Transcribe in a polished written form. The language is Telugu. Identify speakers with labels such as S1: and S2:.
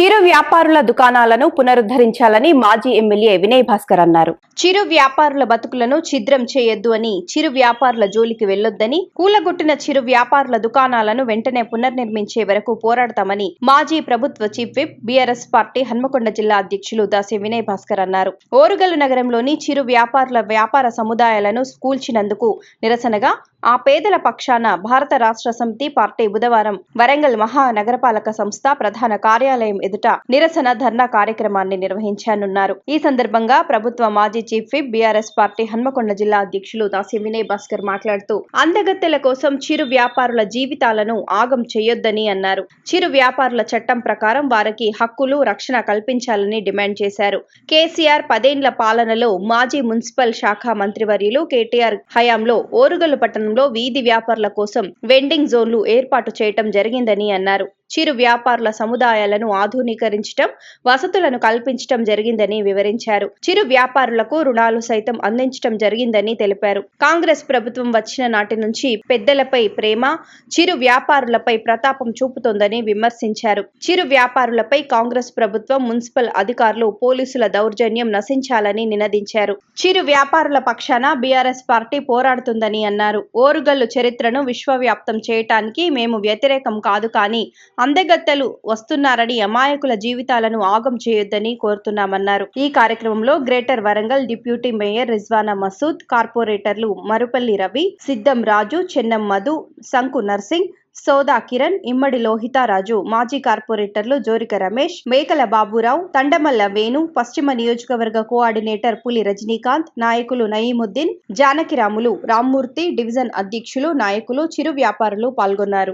S1: చిరు వ్యాపారుల దుకాణాలను పునరుద్ధరించాలని మాజీ ఎమ్మెల్యే వినయ్ భాస్కర్ అన్నారు. చిరు వ్యాపారుల బతుకులను ఛిద్రం చేయొద్దు అని, చిరు వ్యాపారుల జోలికి వెళ్లొద్దని, కూలగొట్టిన చిరు వ్యాపారుల దుకాణాలను వెంటనే పునర్నిర్మించే వరకు పోరాడతామని మాజీ ప్రభుత్వ chief whip BRS party Hanamkonda జిల్లా అధ్యక్షులు దాసి వినయ్ భాస్కర్ అన్నారు. ఓరుగల్లు నగరంలోని చిరు వ్యాపారుల వ్యాపార సముదాయాలను కూల్చినందుకు నిరసనగా ఆ పేదల పక్షాన భారత రాష్ట్ర సమితి పార్టీ బుధవారం వరంగల్ మహానగరపాలక సంస్థ ప్రధాన కార్యాలయం ఎదుట నిరసన ధర్నా కార్యక్రమాన్ని నిర్వహించనున్నారు. ఈ సందర్భంగా ప్రభుత్వ మాజీ chief whip BRS party Hanamkonda జిల్లా అధ్యక్షులు దాసి వినయ్ భాస్కర్ మాట్లాడుతూ అందగత్తెల కోసం చిరు వ్యాపారుల జీవితాలను ఆగం చేయొద్దని అన్నారు. చిరు వ్యాపారుల చట్టం ప్రకారం వారికి హక్కులు, రక్షణ కల్పించాలని డిమాండ్ చేశారు. కేసీఆర్ 10 ఏళ్ల పాలనలో మాజీ మున్సిపల్ శాఖ మంత్రివర్యులు కేటీఆర్ హయాంలో ఓరుగల్లు పట్టణంలో వీధి వ్యాపారుల కోసం వెండింగ్ జోన్లు ఏర్పాటు చేయటం జరిగిందని అన్నారు. చిరు వ్యాపారుల సముదాయాలను ఆధునీకరించడం, వసతులను కల్పించడం జరిగిందని వివరించారు. చిరు వ్యాపారులకు రుణాలు సైతం అందించడం జరిగిందని తెలిపారు. కాంగ్రెస్ ప్రభుత్వం వచ్చిన నాటి నుంచి పెద్దలపై ప్రేమ, చిరు వ్యాపారులపై ప్రతాపం చూపుతోందని విమర్శించారు. చిరు వ్యాపారులపై కాంగ్రెస్ ప్రభుత్వం, మున్సిపల్ అధికారులు, పోలీసుల దౌర్జన్యం నశించాలని నినదించారు. చిరు వ్యాపారుల పక్షాన బీఆర్ఎస్ పార్టీ పోరాడుతుందని అన్నారు. ఓరుగల్లు చరిత్రను విశ్వవ్యాప్తం చేయటానికి మేము వ్యతిరేకం కాదు, కానీ అందగత్తెలు వస్తున్నారని అమాయకుల జీవితాలను ఆగం చేయొద్దని కోరుతున్నామన్నారు. ఈ కార్యక్రమంలో greater Warangal deputy mayor Rizwana Masood, కార్పొరేటర్లు మరుపల్లి రవి, సిద్ధం రాజు, చెన్నం మధు, సంకు నర్సింగ్, సోదా కిరణ్, ఇమ్మడి లోహితారాజు, మాజీ కార్పొరేటర్లు జోరిక రమేష్, మేకల బాబురావు, తండమల్ల వేణు, పశ్చిమ నియోజకవర్గ కోఆర్డినేటర్ పులి రజనీకాంత్, నాయకులు నయీముద్దీన్, జానకిరాములు, రామ్మూర్తి, డివిజన్ అధ్యక్షులు, నాయకులు, చిరు వ్యాపారులు పాల్గొన్నారు.